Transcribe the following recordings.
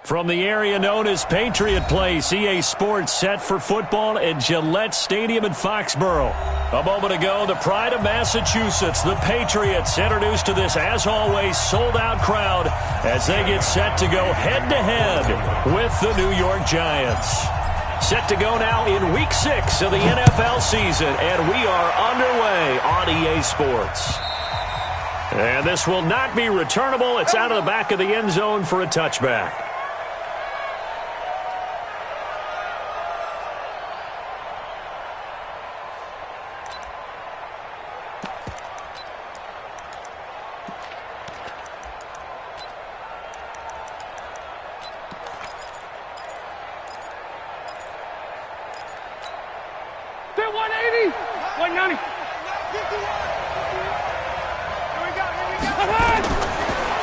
From the area known as Patriot Place, EA Sports set for football at Gillette Stadium in Foxborough. A moment ago, the pride of Massachusetts, the Patriots, introduced to this, as always, sold-out crowd as they get set to go head-to-head with the New York Giants. Set to go now in Week 6 of the NFL season, and we are underway on EA Sports. And this will not be returnable. It's out of the back of the end zone for a touchback.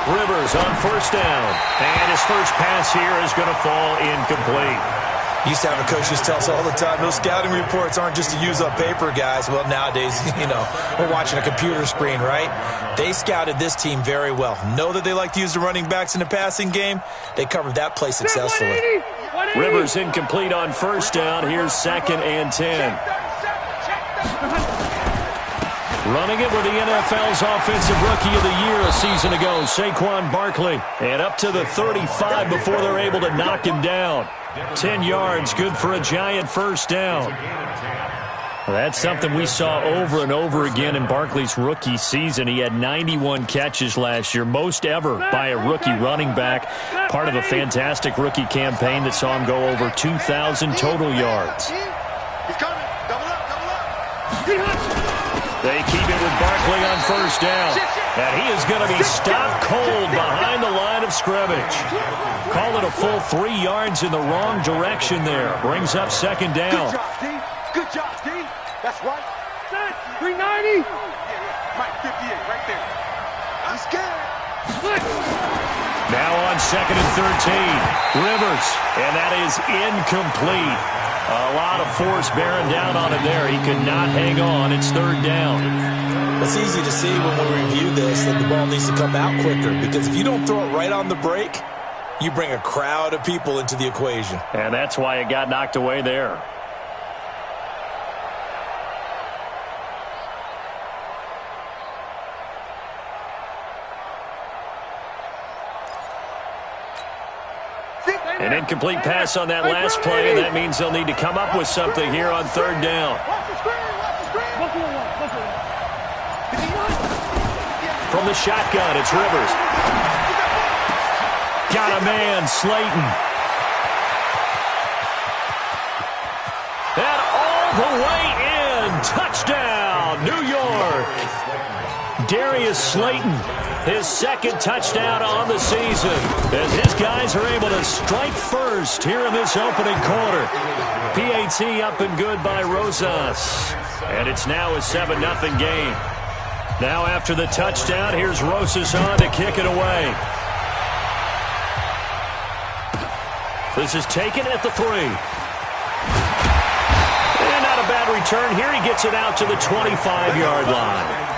Rivers on first down, and his first pass here is going to fall incomplete. Used to have a coach just tell us all the time, those scouting reports aren't just to use up paper, guys. Well, nowadays, we're watching a computer screen, right? They scouted this team very well. Know that they like to use the running backs in the passing game. They covered that play successfully. Rivers incomplete on first down. Here's 2nd and 10. Running it with the NFL's Offensive Rookie of the Year a season ago, Saquon Barkley. And up to the 35 before they're able to knock him down. 10 yards, good for a Giant first down. That's something we saw over and over again in Barkley's rookie season. He had 91 catches last year, most ever by a rookie running back. Part of a fantastic rookie campaign that saw him go over 2,000 total yards. They keep it with Barkley on first down. And he is going to be stopped cold behind the line of scrimmage. Call it a full 3 yards in the wrong direction there. Brings up 2nd down. Good job, D. Good job, D. That's right. 390. Mike 58 right there. I'm scared. Now on 2nd and 13. Rivers. And that is incomplete. A lot of force bearing down on him there. He could not hang on. It's 3rd down. It's easy to see when we review this that the ball needs to come out quicker, because if you don't throw it right on the break, you bring a crowd of people into the equation. And that's why it got knocked away there. An incomplete pass on that last play, and that means they'll need to come up with something here on 3rd down. From the shotgun, it's Rivers. Got a man, Slayton. And all the way in. Touchdown, New York. Darius Slayton. His 2nd touchdown on the season as his guys are able to strike first here in this opening quarter. PAT up and good by Rosas. And it's now a 7-0 game. Now after the touchdown, here's Rosas on to kick it away. This is taken at the 3. And not a bad return here. He gets it out to the 25-yard line.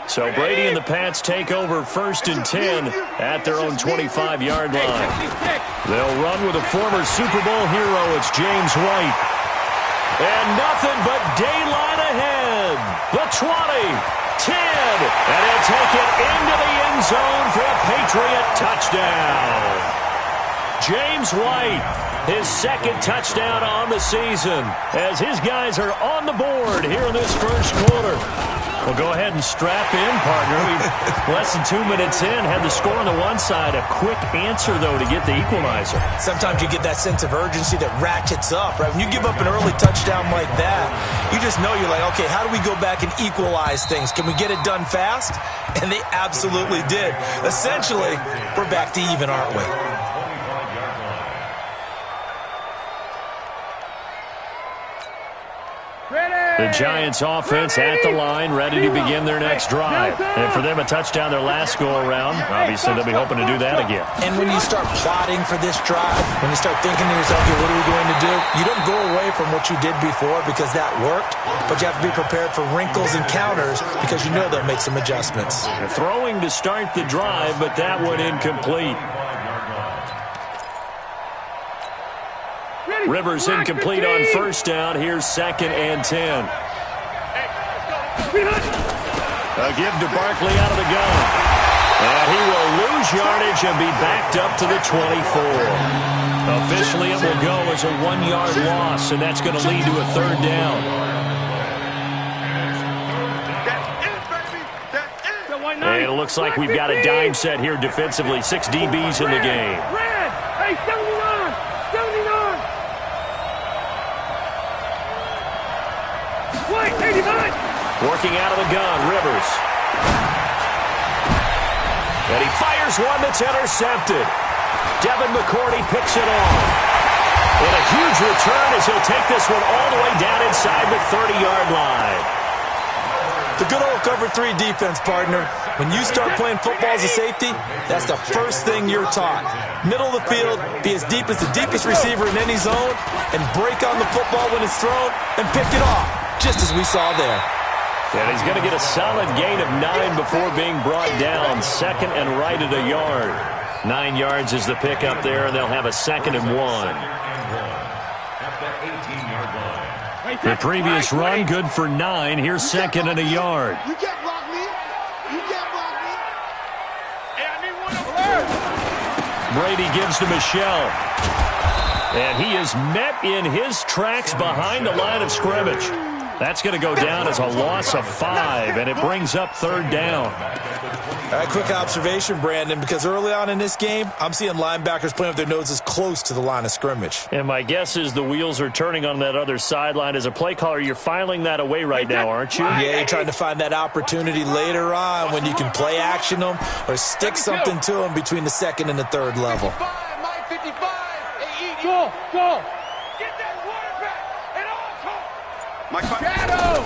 So Brady and the Pats take over 1st and 10 at their own 25-yard line. They'll run with a former Super Bowl hero. It's James White. And nothing but daylight ahead. The 20, 10, and he'll take it into the end zone for a Patriot touchdown. James White, his 2nd touchdown on the season as his guys are on the board here in this first quarter. Well, go ahead and strap in, partner. Less than 2 minutes in, had the score on the one side. A quick answer, though, to get the equalizer. Sometimes you get that sense of urgency that ratchets up, right? When you give up an early touchdown like that, you just know you're like, okay, how do we go back and equalize things? Can we get it done fast? And they absolutely did. Essentially, we're back to even, aren't we? The Giants offense at the line, ready to begin their next drive. And for them, a touchdown their last go-around. Obviously, they'll be hoping to do that again. And when you start plotting for this drive, when you start thinking to yourself, okay, what are we going to do? You don't go away from what you did before because that worked, but you have to be prepared for wrinkles and counters because you know they'll make some adjustments. They're throwing to start the drive, but that one incomplete. Rivers incomplete on first down. Here's 2nd and 10. A give to Barkley out of the gun. And he will lose yardage and be backed up to the 24. Officially, it will go as a 1-yard loss, and that's going to lead to a 3rd down. And it looks like we've got a dime set here defensively. 6 DBs in the game. Red! Hey, 79! 79! White, 89! Working out of the gun, Rivers. And he fires one that's intercepted. Devin McCourty picks it off. And a huge return as he'll take this one all the way down inside the 30-yard line. The good old cover 3 defense, partner. When you start playing football as a safety, that's the first thing you're taught. Middle of the field, be as deep as the deepest receiver in any zone, and break on the football when it's thrown, and pick it off, just as we saw there. And he's going to get a solid gain of 9 before being brought down. 2nd and right at a yard. 9 yards is the pickup there, and they'll have a 2nd and 1. The previous run, good for 9. Here's 2nd and a yard. You can't block me. You can't block me. Hey, I need one over there. Brady gives to Michel. And he is met in his tracks behind the line of scrimmage. That's going to go down as a loss of 5, and it brings up 3rd down. All right, quick observation, Brandon, because early on in this game, I'm seeing linebackers playing with their noses close to the line of scrimmage. And my guess is the wheels are turning on that other sideline. As a play caller, you're filing that away right now, aren't you? Yeah, you're trying to find that opportunity later on when you can play action them or stick something to them between the 2nd and the 3rd level. 55. Hey, go. Get that quarterback at all costs. Shadow.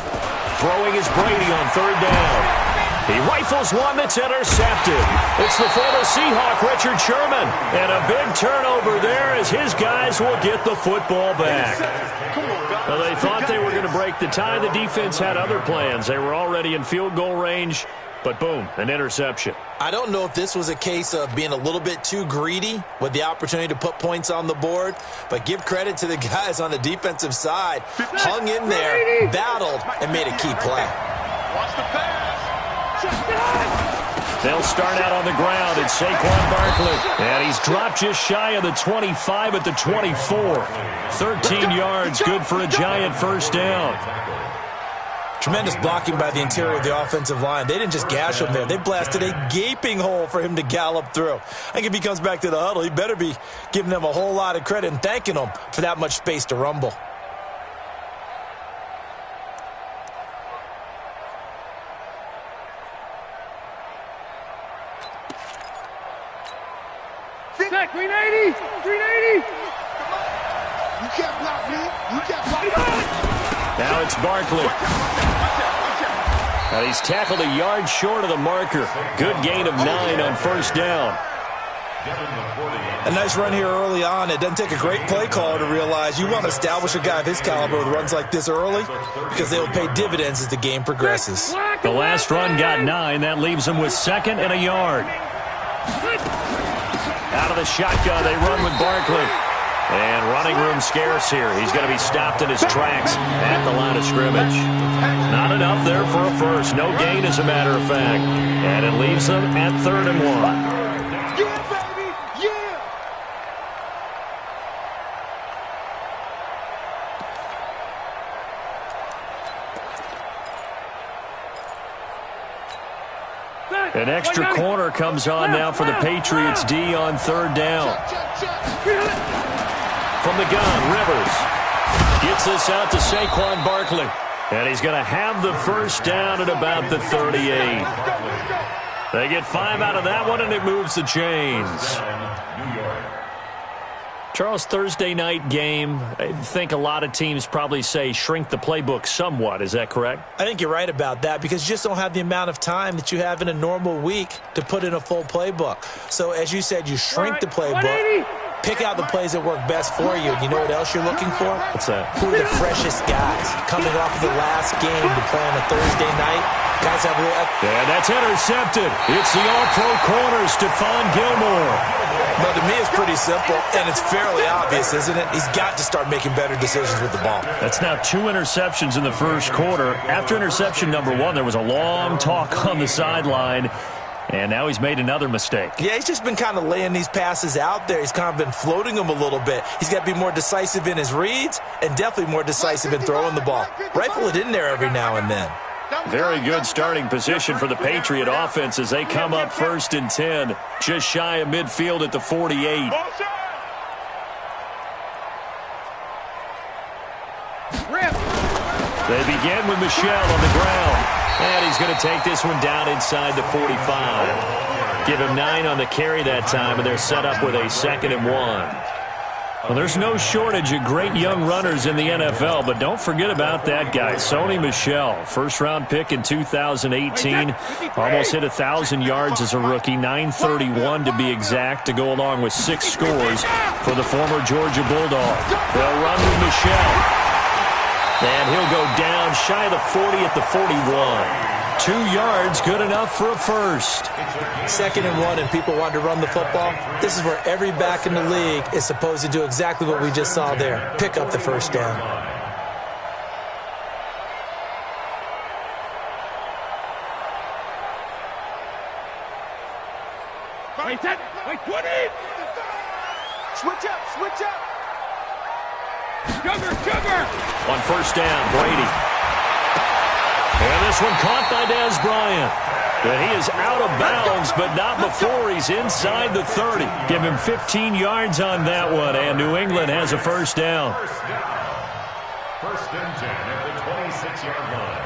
Throwing is Brady on 3rd down. He rifles one that's intercepted. It's the former Seahawk, Richard Sherman. And a big turnover there as his guys will get the football back. Well, they thought they were going to break the tie. The defense had other plans. They were already in field goal range, but boom, an interception. I don't know if this was a case of being a little bit too greedy with the opportunity to put points on the board, but give credit to the guys on the defensive side. Hung in there, battled, and made a key play. Watch the pass. They'll start out on the ground. It's Saquon Barkley. And he's dropped just shy of the 25 at the 24. 13 yards, good for a Giant 1st down. Tremendous blocking by the interior of the offensive line. They didn't just gash him there. They blasted a gaping hole for him to gallop through. I think if he comes back to the huddle, he better be giving them a whole lot of credit and thanking them for that much space to rumble. Green 80! Green 80! You can't block me. You can't block me. Now it's Barkley. And he's tackled a yard short of the marker. Good gain of 9 on 1st down. A nice run here early on. It doesn't take a great play caller to realize you want to establish a guy of his caliber with runs like this early because they will pay dividends as the game progresses. The last run got 9. That leaves him with 2nd and a yard. Out of the shotgun, they run with Barkley. And running room scarce here. He's going to be stopped in his tracks at the line of scrimmage. Not enough there for a first. No gain, as a matter of fact. And it leaves them at 3rd and 1. Yeah, baby! Yeah! An extra corner comes on now for the Patriots D on 3rd down. From the gun, Rivers gets this out to Saquon Barkley. And he's going to have the 1st down at about the 38. They get 5 out of that one, and it moves the chains. Charles, Thursday night game, I think a lot of teams probably say shrink the playbook somewhat. Is that correct? I think you're right about that because you just don't have the amount of time that you have in a normal week to put in a full playbook. So, as you said, you shrink the playbook, pick out the plays that work best for you. And you know what else you're looking for? What's that? Who are the freshest guys coming off of the last game to play on a Thursday night? Guys have a little... And that's intercepted. It's the all-pro corner, Stephon Gilmore. No, to me, it's pretty simple, and it's fairly obvious, isn't it? He's got to start making better decisions with the ball. That's now 2 interceptions in the first quarter. After interception number 1, there was a long talk on the sideline, and now he's made another mistake. Yeah, he's just been kind of laying these passes out there. He's kind of been floating them a little bit. He's got to be more decisive in his reads and definitely more decisive in throwing the ball. Rifle it in there every now and then. Very good starting position for the Patriot offense as they come up 1st and 10, just shy of midfield at the 48. They begin with Michel on the ground, and he's going to take this one down inside the 45. Give him 9 on the carry that time, and they're set up with a 2nd and 1. Well, there's no shortage of great young runners in the NFL, but don't forget about that guy, Sony Michel. First-round pick in 2018. Almost hit 1,000 yards as a rookie, 931 to be exact, to go along with 6 scores for the former Georgia Bulldog. They'll run with Michel. And he'll go down shy of the 40 at the 41. 2 yards, good enough for a first. 2nd and 1, and people want to run the football. This is where every back in the league is supposed to do exactly what we just saw there. Pick up the first down. Wait, 20! Switch up! Sugar! On first down, Brady. And this one caught by Dez Bryant. And he is out of bounds, but not before he's inside the 30. Give him 15 yards on that one, and New England has a first down. First and 10 at the 26-yard line.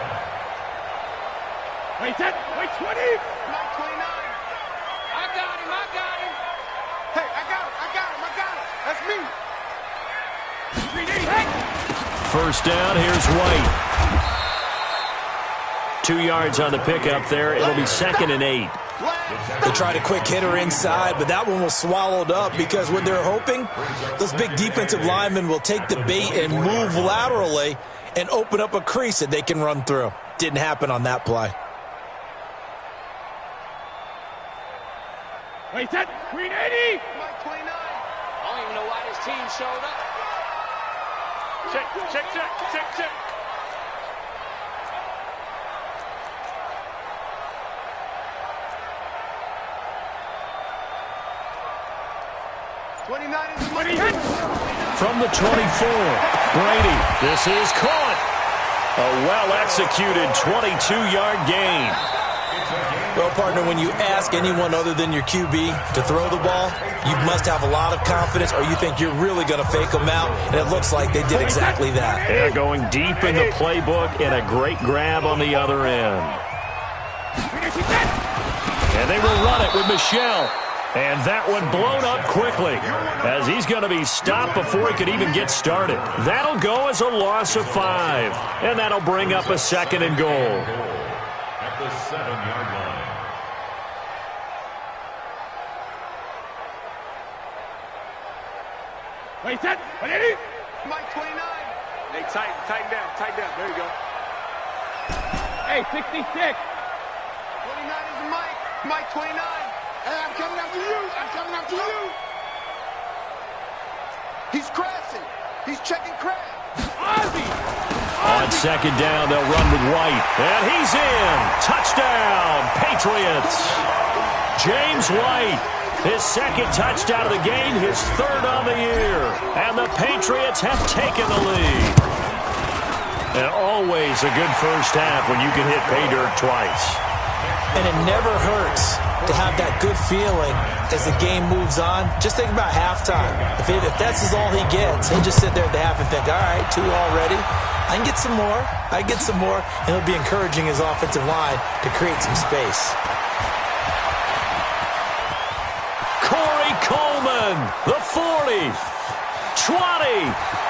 Wait, 20! Not 29. I got him. Hey, I got him. That's me. First down, here's White. 2 yards on the pickup there. It'll be 2nd and 8. They tried a quick hitter inside, but that one was swallowed up because what they're hoping, those big defensive linemen will take the bait and move laterally and open up a crease that they can run through. Didn't happen on that play. Wait, 380! Mike 29. I don't even know why this team showed up. Check. 29 is the money. From the 24, Brady. This is caught. A well-executed 22-yard gain. Well, partner, when you ask anyone other than your QB to throw the ball, you must have a lot of confidence or you think you're really going to fake them out, and it looks like they did exactly that. They're going deep in the playbook and a great grab on the other end. And they will run it with Michel. And that one blown up quickly as he's going to be stopped before he could even get started. That'll go as a loss of 5. And that'll bring up a 2nd and goal. At the 7-yard line. Wait, 180? Mike 29. Hey, tighten down. There you go. Hey, 66. 29 is the Mike 29. Hey, I'm coming after you. He's crashing. He's checking crash. Ozzy. On 2nd down, they'll run with White. And he's in. Touchdown, Patriots. James White, his 2nd touchdown of the game, his 3rd on the year. And the Patriots have taken the lead. And always a good first half when you can hit pay dirt twice. And it never hurts to have that good feeling as the game moves on. Just think about halftime. If that's all he gets, he'll just sit there at the half and think, all right, 2 already. I can get some more. And he'll be encouraging his offensive line to create some space. Corey Coleman, the 40. 20,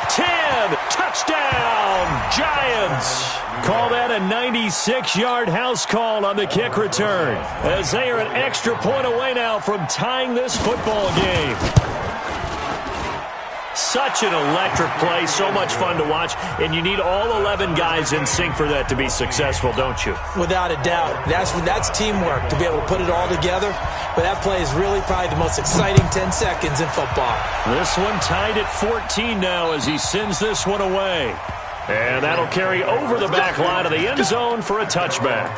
10, touchdown, Giants. Call that a 96-yard house call on the kick return, as they are an extra point away now from tying this football game. Such an electric play, so much fun to watch, and you need all 11 guys in sync for that to be successful, don't you? Without a doubt. That's teamwork, to be able to put it all together. But that play is really probably the most exciting 10 seconds in football. This one tied at 14 now as he sends this one away. And that'll carry over the back line of the end zone for a touchback.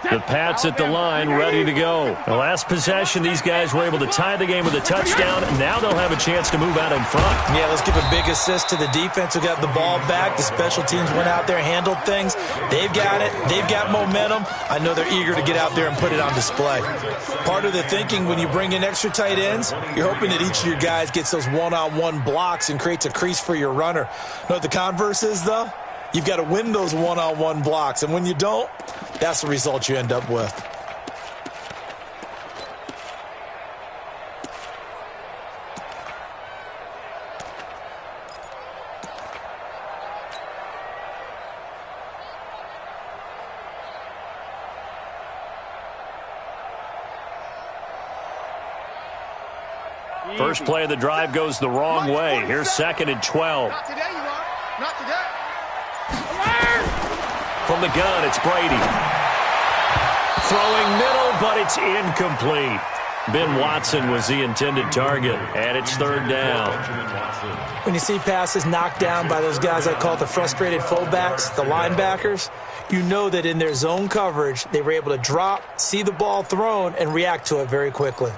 The Pats at the line, ready to go. The last possession, these guys were able to tie the game with a touchdown. Now they'll have a chance to move out in front. Yeah, let's give a big assist to the defense who got the ball back. The special teams went out there, handled things. They've got it. They've got momentum. I know they're eager to get out there and put it on display. Part of the thinking when you bring in extra tight ends, you're hoping that each of your guys gets those one-on-one blocks and creates a crease for your runner. Know what the converse is, though? You've got to win those one-on-one blocks, and when you don't, that's the result you end up with. First play of the drive goes the wrong way. Here's 2nd and 12. Not today, you are. Not today. From the gun, it's Brady. Throwing middle, but it's incomplete. Ben Watson was the intended target, and it's 3rd down. When you see passes knocked down by those guys I call the frustrated fullbacks, the linebackers, you know that in their zone coverage, they were able to drop, see the ball thrown, and react to it very quickly.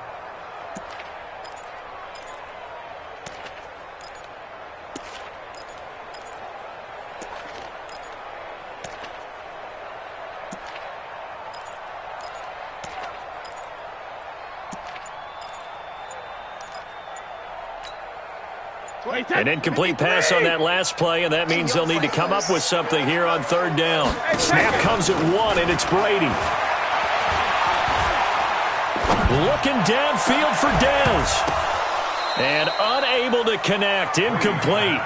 An incomplete pass on that last play, and that means they'll need to come up with something here on 3rd down. Snap comes at 1, and it's Brady. Looking downfield for Dez. And unable to connect. Incomplete.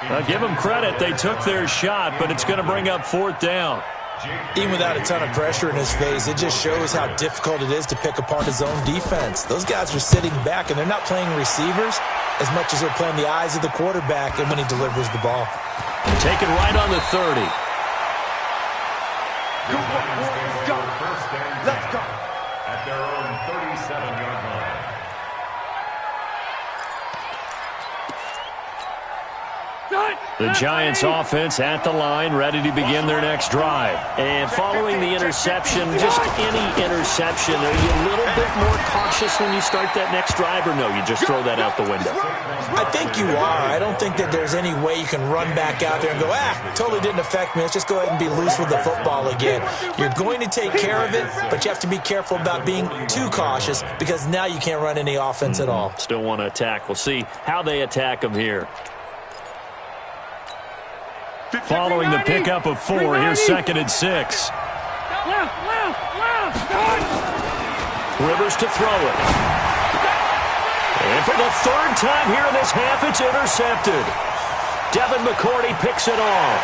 I'll give them credit. They took their shot, but it's going to bring up 4th down. Even without a ton of pressure in his face, it just shows how difficult it is to pick apart his own defense. Those guys are sitting back, and they're not playing receivers as much as they're playing the eyes of the quarterback and when he delivers the ball. Taken right on the 30. Let's go. At their own 37-yard line. The Giants offense at the line, ready to begin their next drive. And following the interception, just any interception, are you a little bit more cautious when you start that next drive, or no, you just throw that out the window? I think you are. I don't think that there's any way you can run back out there and go, totally didn't affect me. Let's just go ahead and be loose with the football again. You're going to take care of it, but you have to be careful about being too cautious because now you can't run any offense at all. Still want to attack. We'll see how they attack them here. Following the pickup of 4, here's 2nd and 6. Rivers to throw it. And for the 3rd time here in this half, it's intercepted. Devin McCourty picks it off.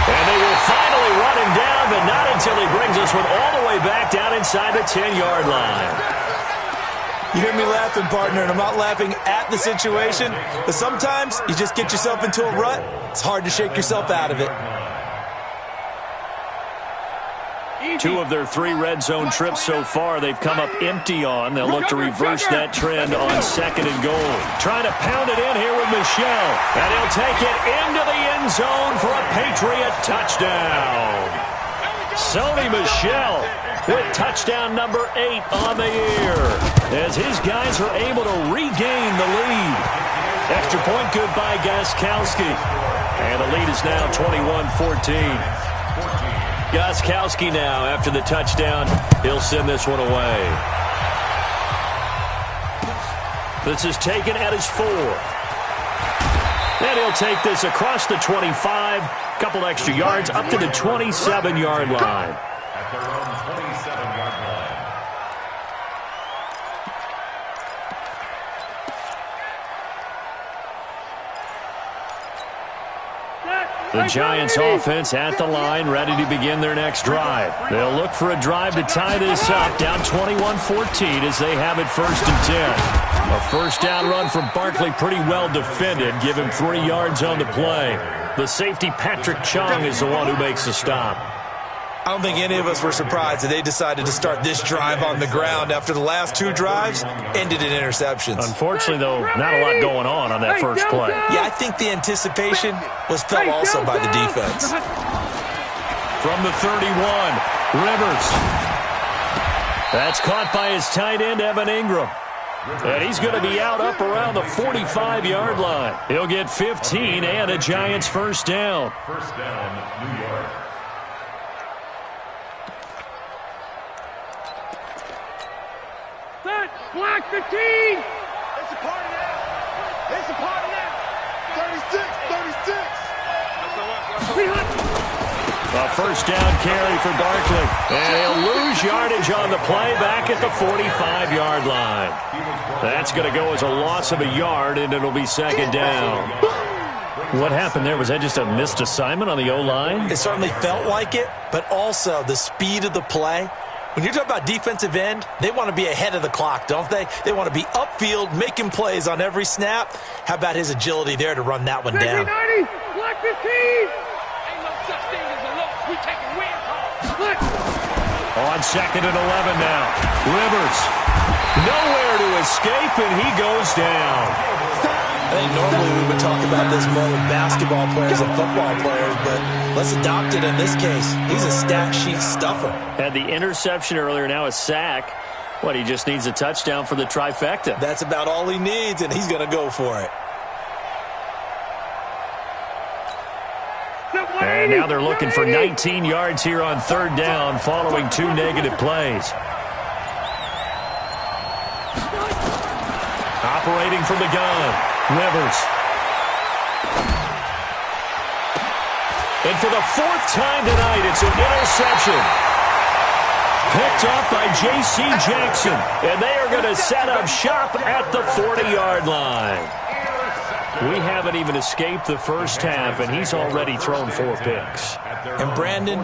And they will finally run him down, but not until he brings this one all the way back down inside the 10-yard line. You hear me laughing, partner, and I'm not laughing at the situation, but sometimes you just get yourself into a rut. It's hard to shake yourself out of it. 2 of their 3 red zone trips so far they've come up empty on. They'll look to reverse that trend on 2nd and goal. Trying to pound it in here with Michel. And he'll take it into the end zone for a Patriot touchdown. Sony Michel with touchdown number 8 on the year, as his guys are able to regain the lead. Extra point good by Gostkowski. And the lead is now 21-14. Gostkowski now, after the touchdown, he'll send this one away. This is taken at his 4. And he'll take this across the 25, couple extra yards up to the 27-yard line. At their own 27-yard line. The Giants offense at the line, ready to begin their next drive. They'll look for a drive to tie this up, down 21-14 as they have it 1st and 10. A first down run from Barkley, pretty well defended. Give him 3 yards on the play. The safety, Patrick Chung, is the one who makes the stop. I don't think any of us were surprised that they decided to start this drive on the ground after the last 2 drives ended in interceptions. Unfortunately, though, not a lot going on that first play. Yeah, I think the anticipation was felt also by the defense. From the 31, Rivers. That's caught by his tight end, Evan Ingram. And he's going to be out up around the 45-yard line. He'll get 15 and a Giants first down. First down, New York. Block 15! It's a party now! It's a party now! 36! A first down carry for Barkley. And he'll lose yardage on the play back at the 45-yard line. That's going to go as a loss of a yard, and it'll be 2nd down. What happened there? Was that just a missed assignment on the O-line? It certainly felt like it, but also the speed of the play. When you're talking about defensive end, they want to be ahead of the clock, don't they? They want to be upfield, making plays on every snap. How about his agility there to run that one down? 90, block 15! Ain't no such thing as a loss. We taking win calls. On 2nd and 11 now. Rivers. Nowhere to escape, and he goes down. I think normally we would talk about this more with basketball players and football players, but let's adopt it in this case. He's a stat sheet stuffer. Had the interception earlier, now a sack. What, he just needs a touchdown for the trifecta. That's about all he needs, and he's going to go for it. And now they're looking for 19 yards here on 3rd down following 2 negative plays. Operating from the gun. Rivers. And for the 4th time tonight, it's an interception. Picked off by J.C. Jackson. And they are going to set up shop at the 40-yard line. We haven't even escaped the first half, and he's already thrown 4 picks. And Brandon,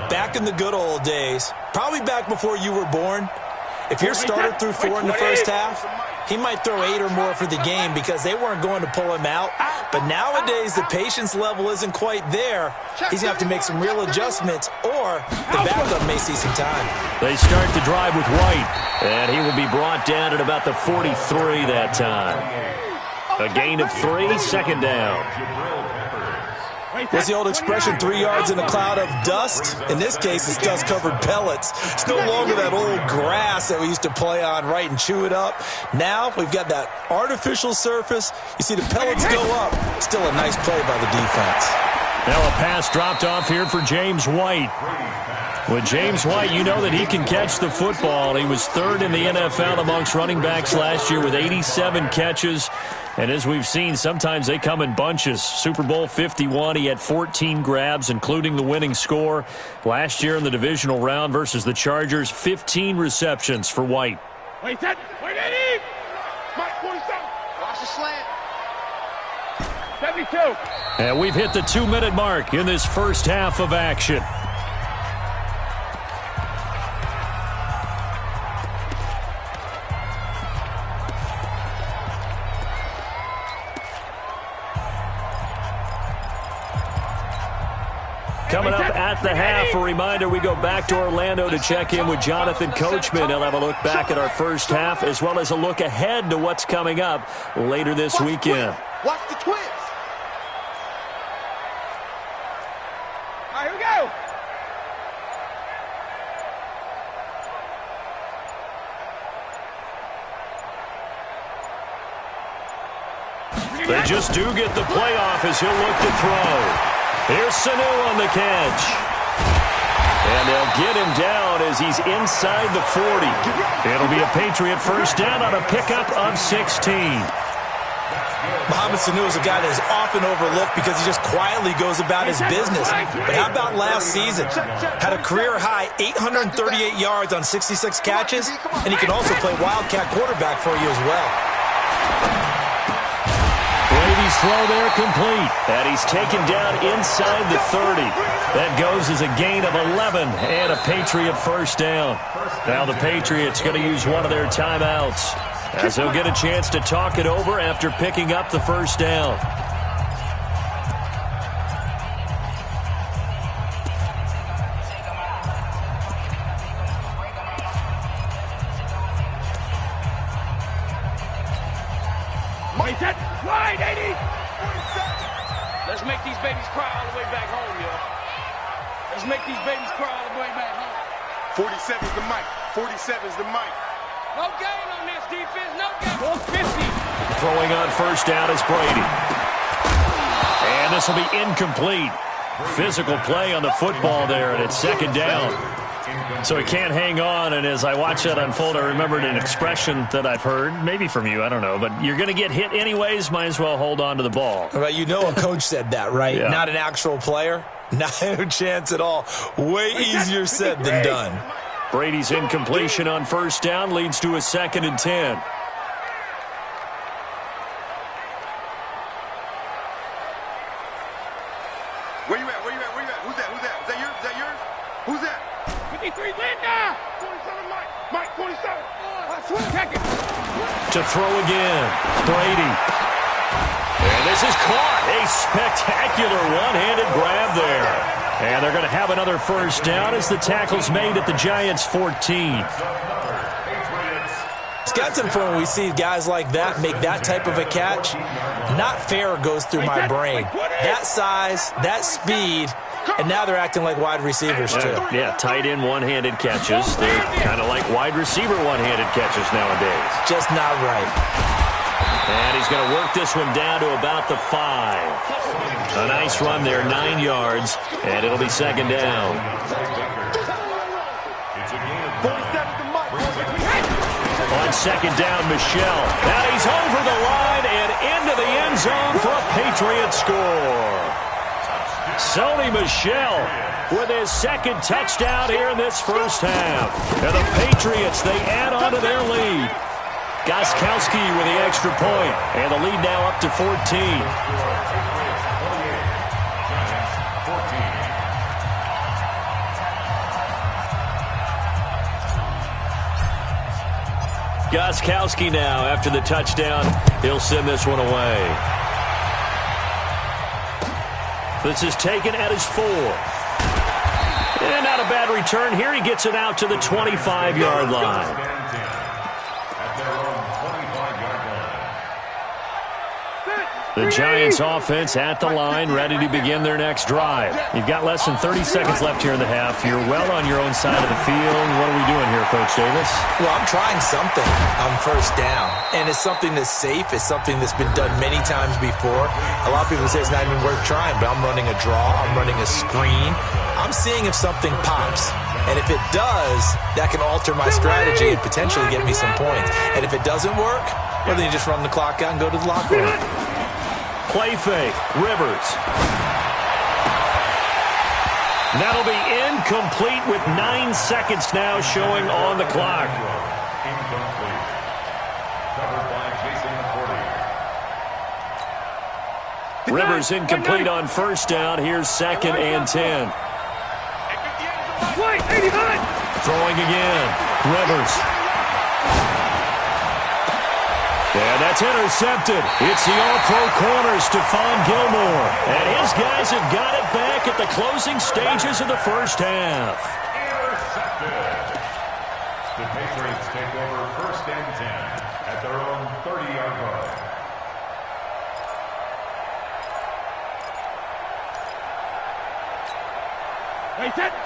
back in the good old days, probably back before you were born, if your starter threw 4 in the first half, he might throw 8 or more for the game because they weren't going to pull him out. But nowadays, the patience level isn't quite there. He's going to have to make some real adjustments, or the backup may see some time. They start the drive with White, and he will be brought down at about the 43 that time. A gain of 3, 2nd down. What's the old expression, 3 yards in a cloud of dust? In this case, it's dust-covered pellets. It's no longer that old grass that we used to play on, right, and chew it up. Now we've got that artificial surface. You see the pellets go up. Still a nice play by the defense. Now a pass dropped off here for James White. With James White, you know that he can catch the football. He was 3rd in the NFL amongst running backs last year with 87 catches. And as we've seen, sometimes they come in bunches. Super Bowl 51, he had 14 grabs, including the winning score. Last year in the divisional round versus the Chargers, 15 receptions for White. Wait, set. Wait, Eddie. Mike, 47. Watch the slant. 72. And we've hit the 2-minute mark in this first half of action. Coming up at the half, a reminder, we go back to Orlando to check in with Jonathan Coachman. He'll have a look back at our first half as well as a look ahead to what's coming up later this weekend. Watch the twins. All right, here we go. They just do get the playoff as he'll look to throw. Here's Sanu on the catch. And they'll get him down as he's inside the 40. It'll be a Patriot first down on a pickup of 16. Mohamed Sanu is a guy that is often overlooked because he just quietly goes about his business. But how about last season? Had a career-high 838 yards on 66 catches, and he can also play Wildcat quarterback for you as well. Brady's throw there complete, and he's taken down inside the 30. That goes as a gain of 11 and a Patriot first down. Now the Patriots going to use one of their timeouts, as they'll get a chance to talk it over after picking up the first down. Wide, 80! Let's make these babies cry all the way back home, yo. Let's make these babies cry all the way back home. 47's the mic. 47's the mic. No gain on this defense, no gain. 450. Throwing on first down is Brady. And this will be incomplete. Physical play on the football there, and it's second down. So he can't hang on, and as I watch that unfold, I remembered an expression that I've heard, maybe from you, I don't know, but you're going to get hit anyways, might as well hold on to the ball. Well, you know a coach said that, right? Yeah. Not an actual player. Not a chance at all. Way easier said than done. Brady's incompletion on first down leads to a 2nd and 10. Where you at? Where you at? Where you at? Who's that? Who's that? Is that yours? Is that yours? Who's that? 53, Linda! 27, Mike. Mike, 27. I swear. Check it. To throw again, Brady. And this is caught. A spectacular one-handed grab there. And they're going to have another first down as the tackle's made at the Giants' 14. It's got to the point where we see guys like that make that type of a catch. Not fair goes through my brain. That size, that speed, and now they're acting like wide receivers too. Yeah, tight end one-handed catches. They're kind of like wide receiver one-handed catches nowadays. Just not right. And he's going to work this one down to about the 5. A nice run there, 9 yards, and it'll be second down. On second down, Michelle. And he's over the line and into the end zone for a Patriot score. Sony Michel with his second touchdown here in this first half. And the Patriots, they add on to their lead. Gostkowski with the extra point, and the lead now up to 14. Gostkowski now, after the touchdown, he'll send this one away. This is taken at his 4. And not a bad return here. He gets it out to the 25-yard line. The Giants offense at the line, ready to begin their next drive. You've got less than 30 seconds left here in the half. You're well on your own side of the field. What are we doing here, Coach Davis? Well, I'm trying something on first down, and it's something that's safe. It's something that's been done many times before. A lot of people say it's not even worth trying, but I'm running a draw. I'm running a screen. I'm seeing if something pops. And if it does, that can alter my strategy and potentially get me some points. And if it doesn't work, well, then you just run the clock out and go to the locker room. Play fake, Rivers. That'll be incomplete with 9 seconds now showing on the clock. Incomplete. Covered by Jason McCourty. Rivers incomplete on first down. Here's 2nd and 10. Throwing again. Rivers. And that's intercepted. It's the all-pro corner, Stephon Gilmore. And his guys have got it back at the closing stages of the first half. Intercepted. The Patriots take over first and 10 at their own 30-yard line.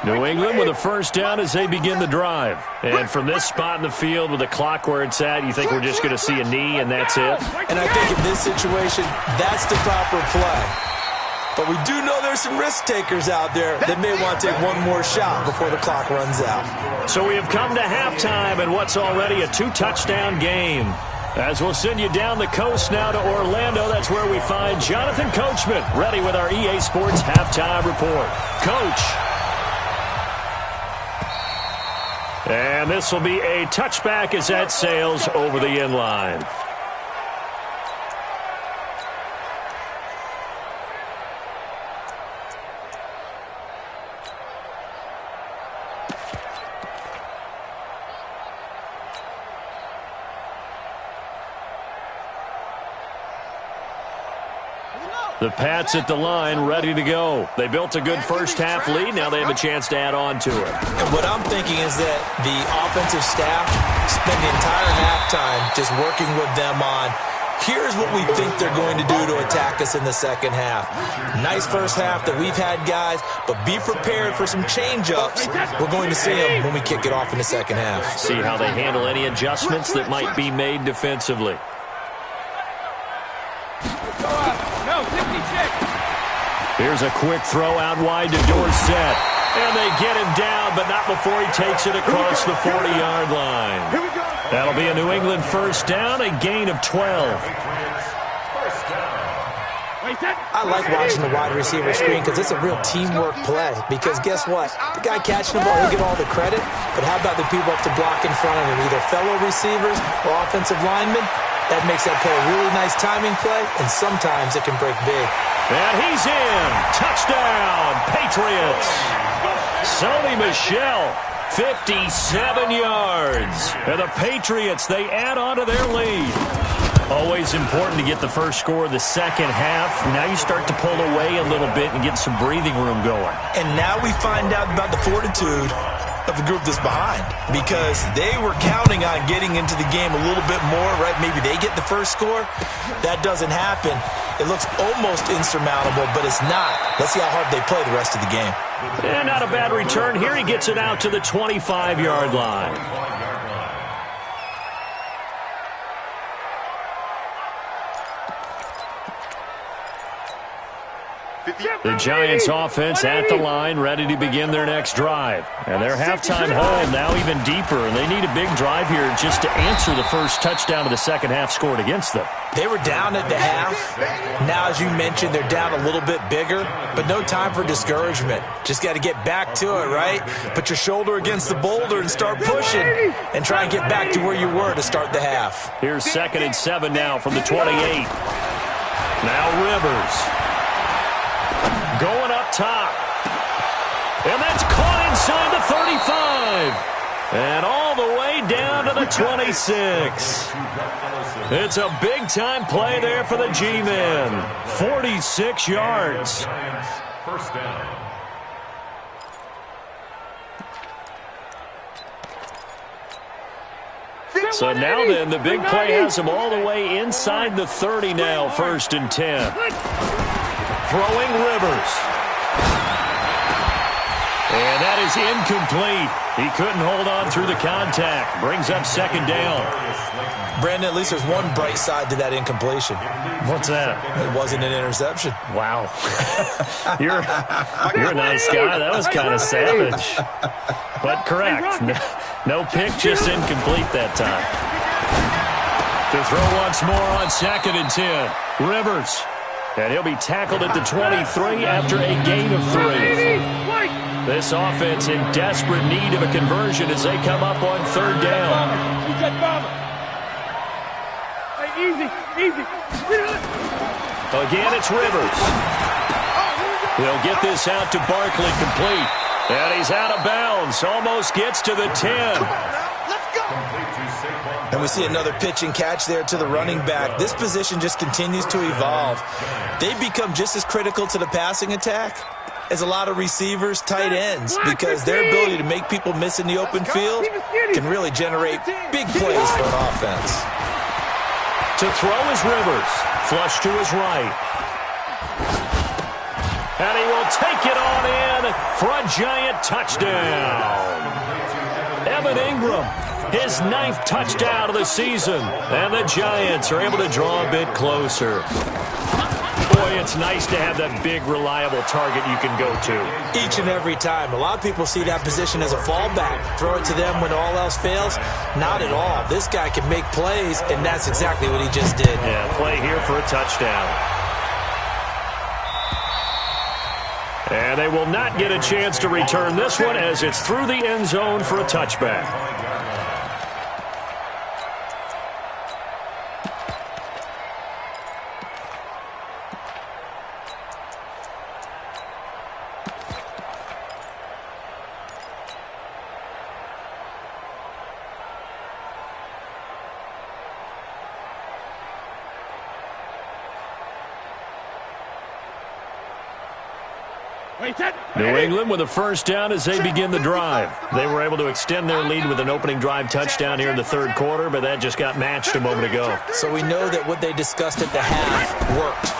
New England with a first down as they begin the drive. And from this spot in the field with the clock where it's at, you think we're just going to see a knee and that's it? And I think in this situation, that's the proper play. But we do know there's some risk takers out there that may want to take one more shot before the clock runs out. So we have come to halftime in what's already a 2-touchdown game. As we'll send you down the coast now to Orlando, that's where we find Jonathan Coachman ready with our EA Sports Halftime Report. Coach. And this will be a touchback as that sails over the end line. The Pats at the line, ready to go. They built a good first-half lead. Now they have a chance to add on to it. And what I'm thinking is that the offensive staff spend the entire halftime just working with them on, here's what we think they're going to do to attack us in the second half. Nice first half that we've had, guys, but be prepared for some change-ups. We're going to see them when we kick it off in the second half. See how they handle any adjustments that might be made defensively. Here's a quick throw out wide to Dorsett. And they get him down, but not before he takes it across the 40-yard line. That'll be a New England first down, a gain of 12. I like watching the wide receiver screen because it's a real teamwork play. Because guess what? The guy catching the ball, he'll get all the credit. But how about the people up to block in front of him, either fellow receivers or offensive linemen? That makes that play a really nice timing play, and sometimes it can break big. And he's in. Touchdown, Patriots. Sony Michel, 57 yards. And the Patriots, they add on to their lead. Always important to get the first score of the second half. Now you start to pull away a little bit and get some breathing room going. And now we find out about the fortitude of the group that's behind, because they were counting on getting into the game a little bit more, right? Maybe they get the first score. That doesn't happen. It looks almost insurmountable, but it's not. Let's see how hard they play the rest of the game. And not a bad return here. He gets it out to the 25-yard line. The Giants offense at the line, ready to begin their next drive. And their halftime hole now even deeper, and they need a big drive here just to answer the first touchdown of the second half scored against them. They were down at the half. Now, as you mentioned, they're down a little bit bigger, but no time for discouragement. Just got to get back to it, right? Put your shoulder against the boulder and start pushing and try and get back to where you were to start the half. Here's 2nd and 7 now from the 28. Now Rivers. Going up top. And that's caught inside the 35. And all the way down to the 26. It's a big-time play there for the G-men. 46 yards. First down. So now then, the big play has them all the way inside the 30 now, 1st and 10. Throwing Rivers. And that is incomplete. He couldn't hold on through the contact. Brings up 2nd down. Brandon, at least there's one bright side to that incompletion. What's that? It wasn't an interception. Wow. You're a nice guy. That was kind of savage. But correct. No pick, just incomplete that time. To throw once more on 2nd and 10. Rivers. And he'll be tackled at the 23 after a gain of 3. This offense in desperate need of a conversion as they come up on 3rd down. Again, it's Rivers. He'll get this out to Barkley complete. And he's out of bounds. Almost gets to the 10. And we see another pitch and catch there to the running back. This position just continues to evolve. They become just as critical to the passing attack as a lot of receivers, tight ends, because their ability to make people miss in the open field can really generate big plays for an offense. To throw is Rivers. Flush to his right. And he will take it on in for a giant touchdown. Evan Ingram, his 9th touchdown of the season. And the Giants are able to draw a bit closer. Boy, it's nice to have that big, reliable target you can go to. Each and every time. A lot of people see that position as a fallback. Throw it to them when all else fails. Not at all. This guy can make plays, and that's exactly what he just did. Yeah, play here for a touchdown. And they will not get a chance to return this one as it's through the end zone for a touchback. New England with a first down as they begin the drive. They were able to extend their lead with an opening drive touchdown here in the third quarter, but that just got matched a moment ago. So we know that what they discussed at the half worked.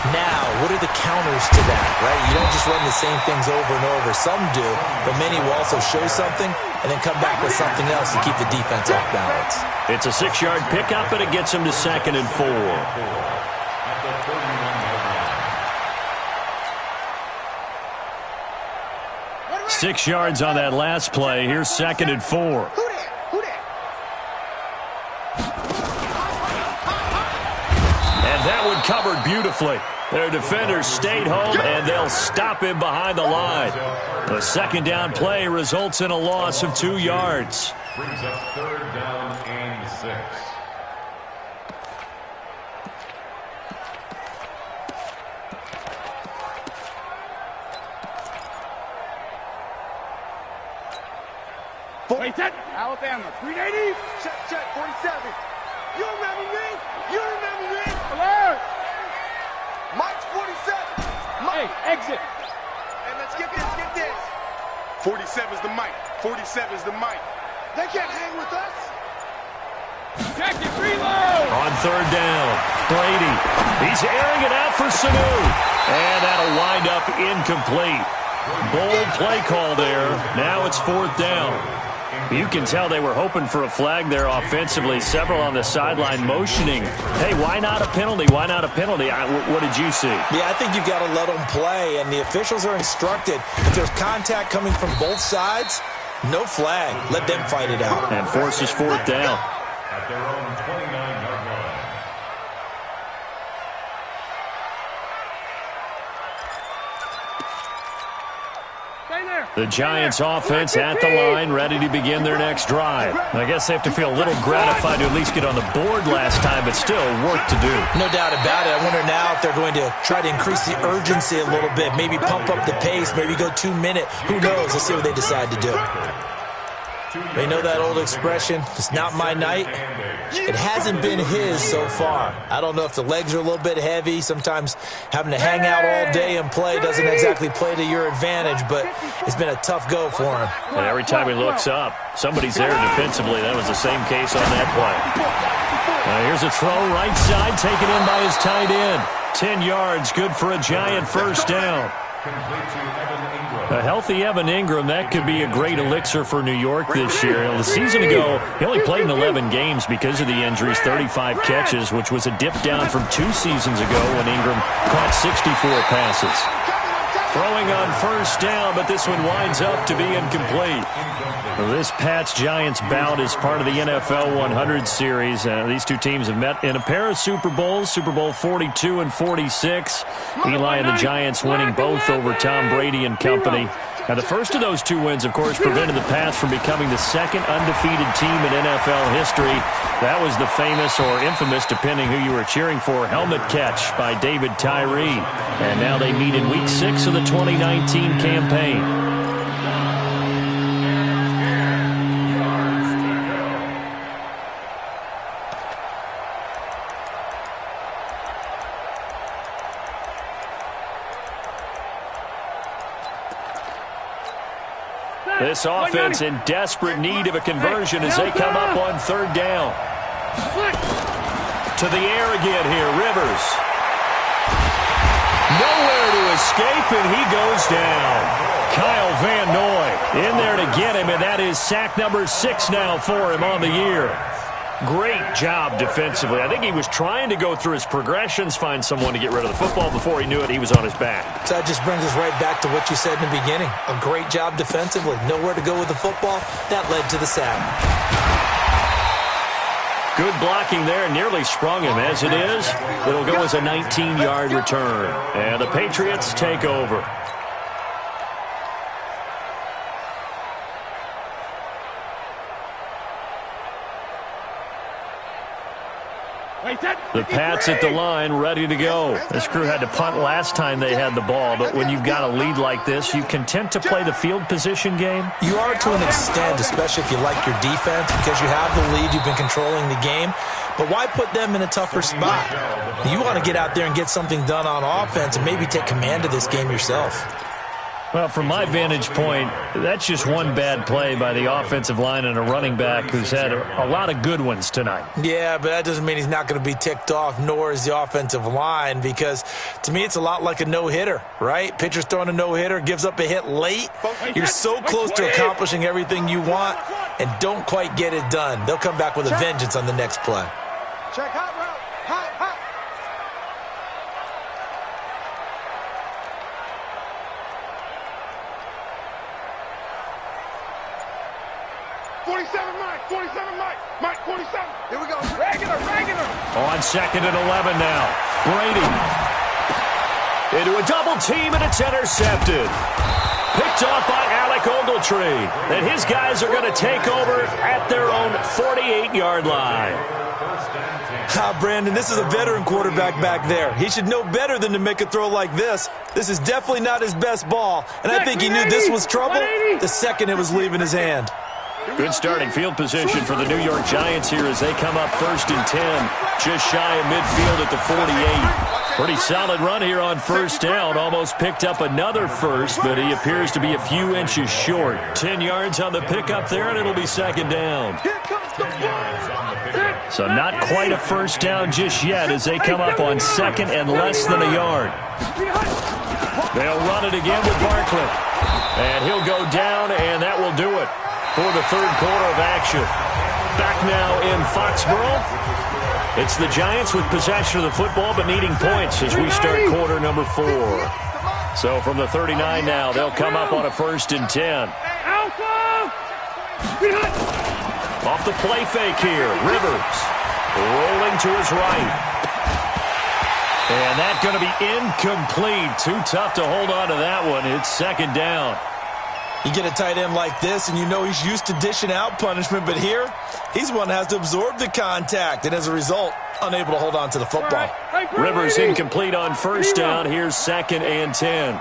Now, what are the counters to that, right? You don't just run the same things over and over. Some do, but many will also show something and then come back with something else to keep the defense off balance. It's a 6-yard pickup, but it gets them to 2nd and 4. 6 yards on that last play. Here's 2nd and 4. And that one covered beautifully. Their defenders stayed home, and they'll stop him behind the line. The second down play results in a loss of 2 yards. Brings up 3rd down and 6. Alabama, 380. Check, 47. You remember me? You remember me? Alert! Mike's 47. Mike, hey, exit. And let's get this. 47's the Mike. 47's the Mike. They can't hang with us. Check it, reload. On 3rd down, Brady. He's airing it out for Sanu. And that'll wind up incomplete. Bold play call there. Now it's 4th down. You can tell they were hoping for a flag there offensively. Several on the sideline motioning. Hey, why not a penalty? Why not a penalty? What did you see? Yeah, I think you've got to let them play, and the officials are instructed. If there's contact coming from both sides, no flag. Let them fight it out. And forces 4th down. At their own 29-yard line. The Giants offense at the line, ready to begin their next drive. I guess they have to feel a little gratified to at least get on the board last time, but still work to do. No doubt about it. I wonder now if they're going to try to increase the urgency a little bit, maybe pump up the pace, maybe go 2 minute. Who knows? Let's see what they decide to do. They know that old expression, it's not my night. It hasn't been his so far. I don't know if the legs are a little bit heavy. Sometimes having to hang out all day and play doesn't exactly play to your advantage, but it's been a tough go for him. And every time he looks up, somebody's there defensively. That was the same case on that play. Here's a throw right side, taken in by his tight end. 10 yards, good for a Giant first down. A healthy Evan Ingram, that could be a great elixir for New York this year. The season ago, he only played in 11 games because of the injuries, 35 catches, which was a dip down from 2 seasons ago when Ingram caught 64 passes. Throwing on first down, but this one winds up to be incomplete. This Pats-Giants bout is part of the NFL 100 series. These two teams have met in a pair of Super Bowls, Super Bowl 42 and 46. Eli and the Giants winning both over Tom Brady and company. Now, the first of those 2 wins, of course, prevented the Pats from becoming the second undefeated team in NFL history. That was the famous or infamous, depending who you were cheering for, helmet catch by David Tyree. And now they meet in Week 6 of the 2019 campaign. This offense in desperate need of a conversion as they come up on 3rd down. To the air again here, Rivers. Nowhere to escape, and he goes down. Kyle Van Noy in there to get him, and that is sack number 6 now for him on the year. Great job defensively. I think he was trying to go through his progressions, find someone to get rid of the football. Before he knew it, he was on his back. So that just brings us right back to what you said in the beginning. A great job defensively. Nowhere to go with the football. That led to the sack. Good blocking there. Nearly sprung him. As it is, it'll go as a 19-yard return. And the Patriots take over. The Pats at the line, ready to go. This crew had to punt last time they had the ball, but when you've got a lead like this, you content to play the field position game? You are to an extent, especially if you like your defense, because you have the lead, you've been controlling the game. But why put them in a tougher spot? You want to get out there and get something done on offense and maybe take command of this game yourself. Well, from my vantage point, that's just one bad play by the offensive line and a running back who's had a lot of good ones tonight. Yeah, but that doesn't mean he's not going to be ticked off, nor is the offensive line, because to me it's a lot like a no-hitter, right? Pitcher's throwing a no-hitter, gives up a hit late. You're so close to accomplishing everything you want and don't quite get it done. They'll come back with a vengeance on the next play. Check hot route. Hot, hot. 47, Mike. 47, Mike. Mike, 47. Here we go. Regular. On 2nd and 11 now. Brady. Into a double team, and it's intercepted. Picked off by Alec Ogletree. And his guys are going to take over at their own 48-yard line. Brandon, this is a veteran quarterback back there. He should know better than to make a throw like this. This is definitely not his best ball, and I think he knew this was trouble the second it was leaving his hand. Good starting field position for the New York Giants here as they come up 1st and 10, just shy of midfield at the 48. Pretty solid run here on 1st down. Almost picked up another first, but he appears to be a few inches short. 10 yards on the pickup there, and it'll be 2nd down. So not quite a 1st down just yet as they come up on 2nd and less than a yard. They'll run it again with Barkley. And he'll go down, and that will do it for the 3rd quarter of action. Back now in Foxborough. It's the Giants with possession of the football but needing points as we start quarter number 4. So from the 39 now, they'll come up on a 1st and 10. Off the play fake here, Rivers rolling to his right. And that's going to be incomplete. Too tough to hold on to that one. It's 2nd down. You get a tight end like this, and you know he's used to dishing out punishment, but here, he's one that has to absorb the contact, and as a result, unable to hold on to the football. Rivers incomplete on 1st down. Here's 2nd and 10.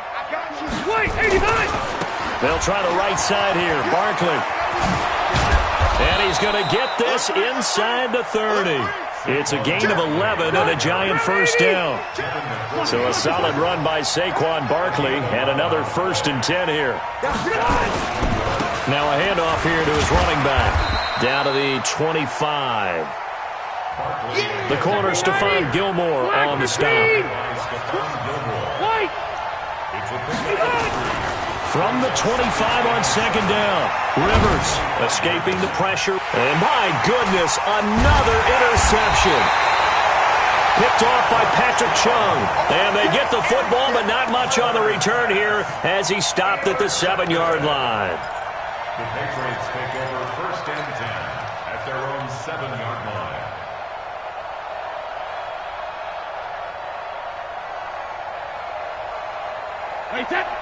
They'll try the right side here. Barkley. And he's going to get this inside the 30. It's a gain of 11 and a Giant 1st down. So a solid run by Saquon Barkley and another 1st and 10 here. Now a handoff here to his running back. Down to the 25. The corner, Stephon Gilmore on the stop. From the 25 on 2nd down. Rivers escaping the pressure. And my goodness, another interception. Picked off by Patrick Chung. And they get the football, but not much on the return here as he stopped at the 7-yard line. The Patriots take over 1st and 10 at their own 7-yard line.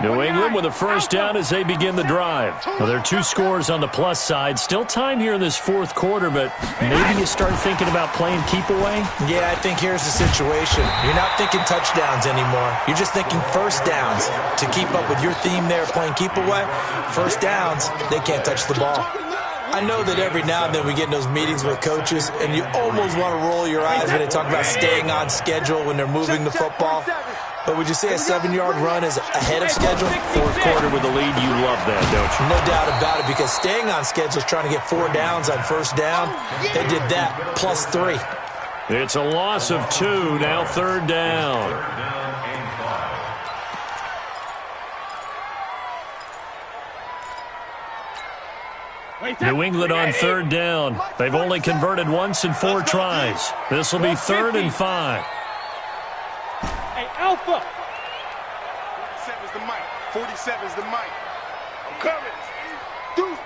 New England with a 1st down as they begin the drive. Well, there are 2 scores on the plus side. Still time here in this 4th quarter, but maybe you start thinking about playing keep away? Yeah, I think here's the situation. You're not thinking touchdowns anymore. You're just thinking 1st downs. To keep up with your theme there, playing keep away, 1st downs, they can't touch the ball. I know that every now and then we get in those meetings with coaches, and you almost want to roll your eyes when they talk about staying on schedule when they're moving the football. But would you say a 7-yard run is ahead of schedule? 4th quarter with the lead, you love that, don't you? No doubt about it, because staying on schedule is trying to get 4 downs on 1st down. They did that, plus 3. It's a loss of 2, now 3rd down. New England on third down. They've only converted once in 4 tries. This will be 3rd and 5. Hey, Alpha. 47's the mic. 47's the mic. I'm coming. Deuce.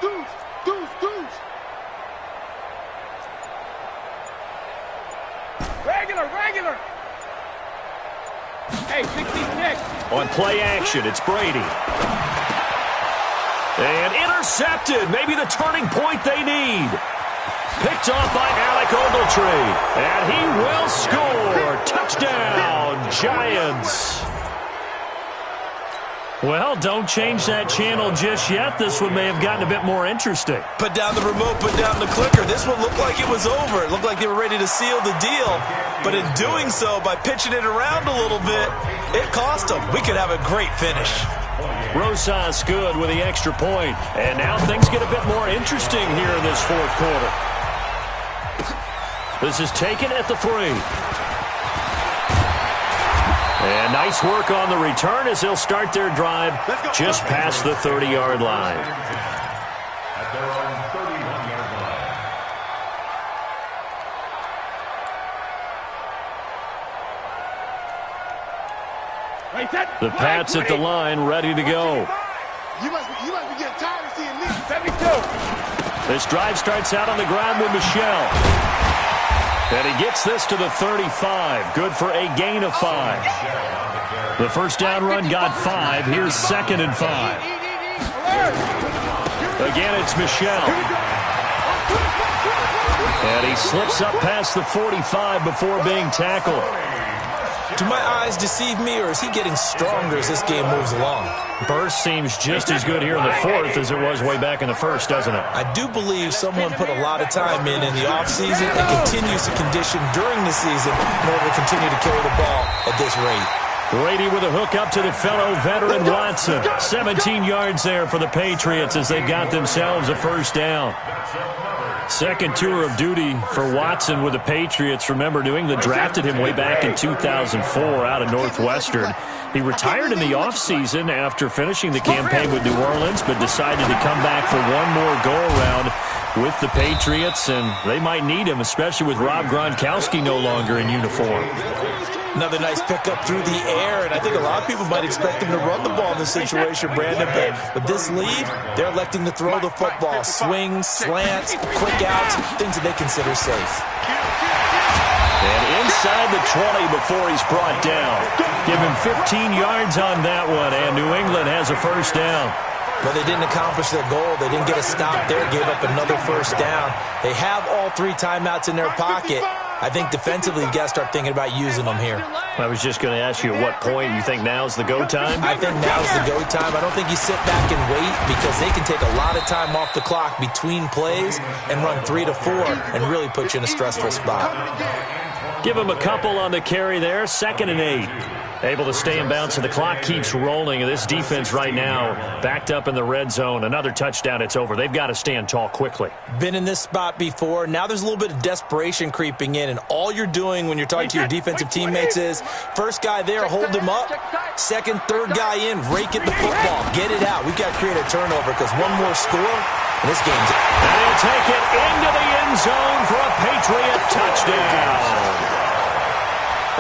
Regular. Hey, 66. On play action, it's Brady. And intercepted. Maybe the turning point they need. Picked off by Alec Ogletree. And he will score. Touchdown, Giants. Well, don't change that channel just yet. This one may have gotten a bit more interesting. Put down the remote, put down the clicker. This one looked like it was over. It looked like they were ready to seal the deal. But in doing so, by pitching it around a little bit, it cost them. We could have a great finish. Rosas good with the extra point. And now things get a bit more interesting here in this 4th quarter. This is taken at the 3. And nice work on the return as they'll start their drive just past the 30-yard line. At their own 31-yard line. The Pats at the line, ready to go. You must be getting tired of seeing me. 72. This drive starts out on the ground with Michel. And he gets this to the 35. Good for a gain of 5. The first down run got 5. Here's 2nd and 5. Again, it's Michel. And he slips up past the 45 before being tackled. Do my eyes deceive me, or is he getting stronger as this game moves along? Burst seems just as good here in the 4th as it was way back in the 1st, doesn't it? I do believe someone put a lot of time in the offseason and continues to condition during the season in order to continue to carry the ball at this rate. Brady with a hook up to the fellow veteran Watson. 17 yards there for the Patriots as they've got themselves a first down. Second tour of duty for Watson with the Patriots. Remember, New England drafted him way back in 2004 out of Northwestern. He retired in the offseason after finishing the campaign with New Orleans, but decided to come back for one more go-around with the Patriots, and they might need him, especially with Rob Gronkowski no longer in uniform. Another nice pickup through the air, and I think a lot of people might expect him to run the ball in this situation, Brandon. But with this lead, they're electing to throw the football. Swings, slants, quick outs, things that they consider safe. And inside the 20 before he's brought down. Give him 15 yards on that one, and New England has a first down. But they didn't accomplish their goal. They didn't get a stop there, gave up another first down. They have all 3 timeouts in their pocket. I think defensively, you've got to start thinking about using them here. I was just going to ask you at what point you think now's the go time? I think now's the go time. I don't think you sit back and wait because they can take a lot of time off the clock between plays and run 3 to 4 and really put you in a stressful spot. Give him a couple on the carry there. 2nd and 8. Able to stay in bounds, and the clock keeps rolling. This defense right now backed up in the red zone. Another touchdown, it's over. They've got to stand tall quickly. Been in this spot before. Now there's a little bit of desperation creeping in, and all you're doing when you're talking to your defensive teammates is first guy there, hold him up. Second, third guy in, rake at the football. Get it out. We've got to create a turnover because one more score, and this game's out. And he'll take it into the end zone for a Patriot touchdown.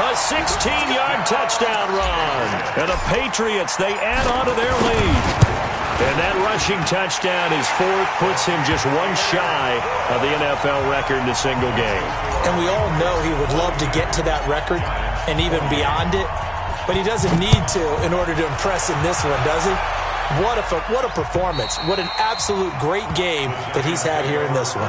A 16-yard touchdown run. And the Patriots, they add on to their lead. And that rushing touchdown is 4th, puts him just one shy of the NFL record in a single game. And we all know he would love to get to that record and even beyond it. But he doesn't need to in order to impress in this one, does he? What a performance. What an absolute great game that he's had here in this one.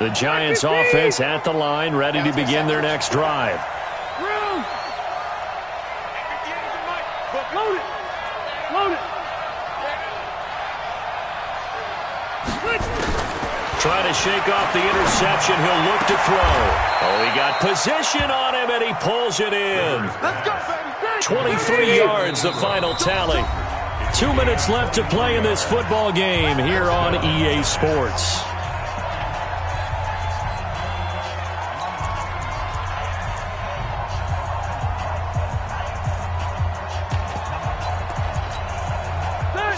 The Giants offense at the line, ready to begin their next drive. Trying to shake off the interception. He'll look to throw. Oh, he got position on him, and he pulls it in. 23 yards, the final tally. 2 minutes left to play in this football game here on EA Sports.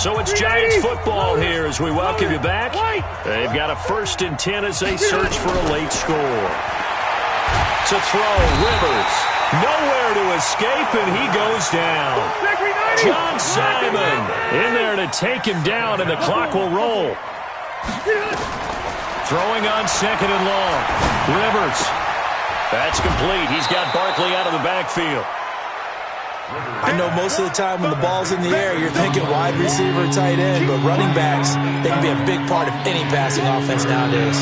So it's Giants football here as we welcome you back. They've got a 1st and 10 as they search for a late score. To throw, Rivers. Nowhere to escape, and he goes down. John Simon in there to take him down, and the clock will roll. Throwing on 2nd and long. Rivers. That's complete. He's got Barkley out of the backfield. I know most of the time when the ball's in the air, you're thinking wide receiver, tight end, but running backs, they can be a big part of any passing offense nowadays.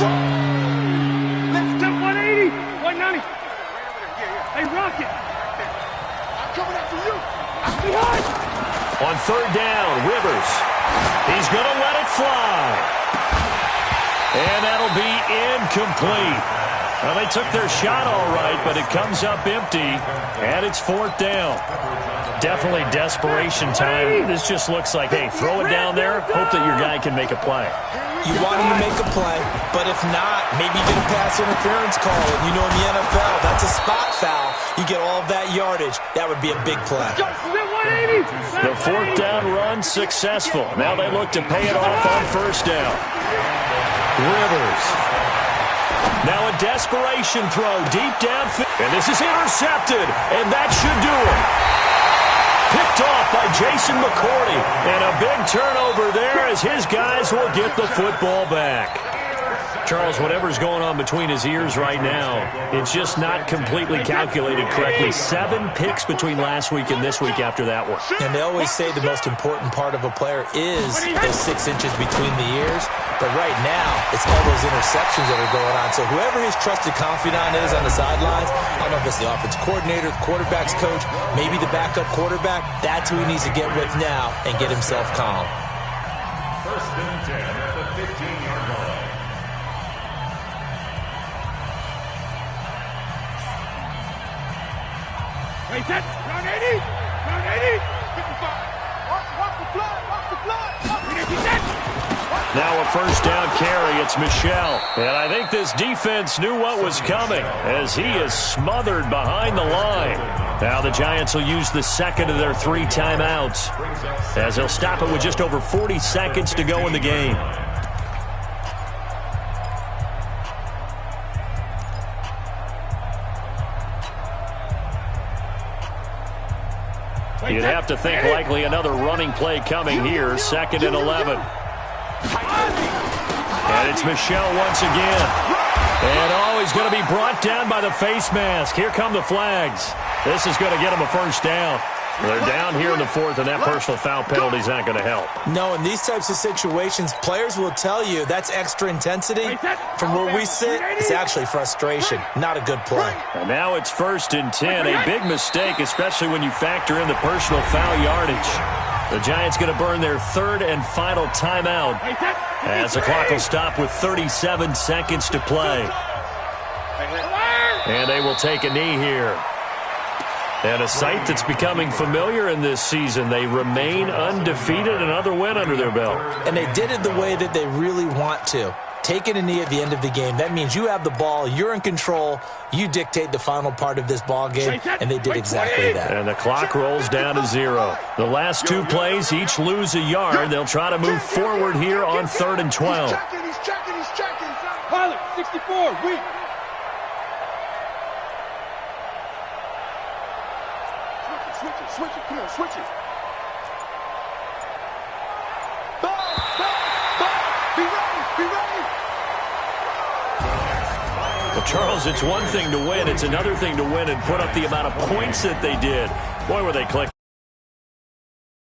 Let's jump 180, 190. Hey, Rocket. I'm coming after you. Behind. On 3rd down, Rivers. He's going to let it fly. And that'll be incomplete. Well, they took their shot all right, but it comes up empty, and it's 4th down. Definitely desperation time. This just looks like, hey, throw it down there, hope that your guy can make a play. You want him to make a play, but if not, maybe you get a pass interference call. And you know in the NFL, that's a spot foul. You get all of that yardage. That would be a big play. The 4th down run successful. Now they look to pay it off on 1st down. Rivers. Now a desperation throw deep downfield. And this is intercepted, and that should do it. Picked off by Jason McCourty. And a big turnover there as his guys will get the football back. Charles, whatever's going on between his ears right now, it's just not completely calculated correctly. 7 picks between last week and this week after that one. And they always say the most important part of a player is those 6 inches between the ears. But right now, it's all those interceptions that are going on. So whoever his trusted confidant is on the sidelines, I don't know if it's the offense coordinator, the quarterback's coach, maybe the backup quarterback, that's who he needs to get with now and get himself calm. 1st and 10 at the 15-yard line. Wait, set. Round 80. Round 80. 55. Watch the blood. Watch the blood. Now a 1st down carry. It's Michel. And I think this defense knew what was coming as he is smothered behind the line. Now the Giants will use the 2nd of their 3 timeouts as they'll stop it with just over 40 seconds to go in the game. You'd have to think likely another running play coming here. 2nd and 11. And it's Michel once again. And he's going to be brought down by the face mask. Here come the flags. This is going to get him a 1st down. They're down here in the 4th, and that personal foul penalty is not going to help. No, in these types of situations, players will tell you that's extra intensity. From where we sit, it's actually frustration. Not a good play. And now it's 1st and 10. A big mistake, especially when you factor in the personal foul yardage. The Giants going to burn their 3rd and final timeout as the clock will stop with 37 seconds to play. And they will take a knee here. And a sight that's becoming familiar in this season. They remain undefeated, another win under their belt. And they did it the way that they really want to. Taking a knee at the end of the game. That means you have the ball, you're in control, you dictate the final part of this ball game, and they did exactly that. And the clock rolls down to 0. The last 2 plays each lose a yard. They'll try to move forward here on 3rd and 12. He's checking. Pilot, 64, weak. Switch it, come on, switch it. Be ready. Well, Charles, it's one thing to win. It's another thing to win and put up the amount of points that they did. Boy, were they clicking.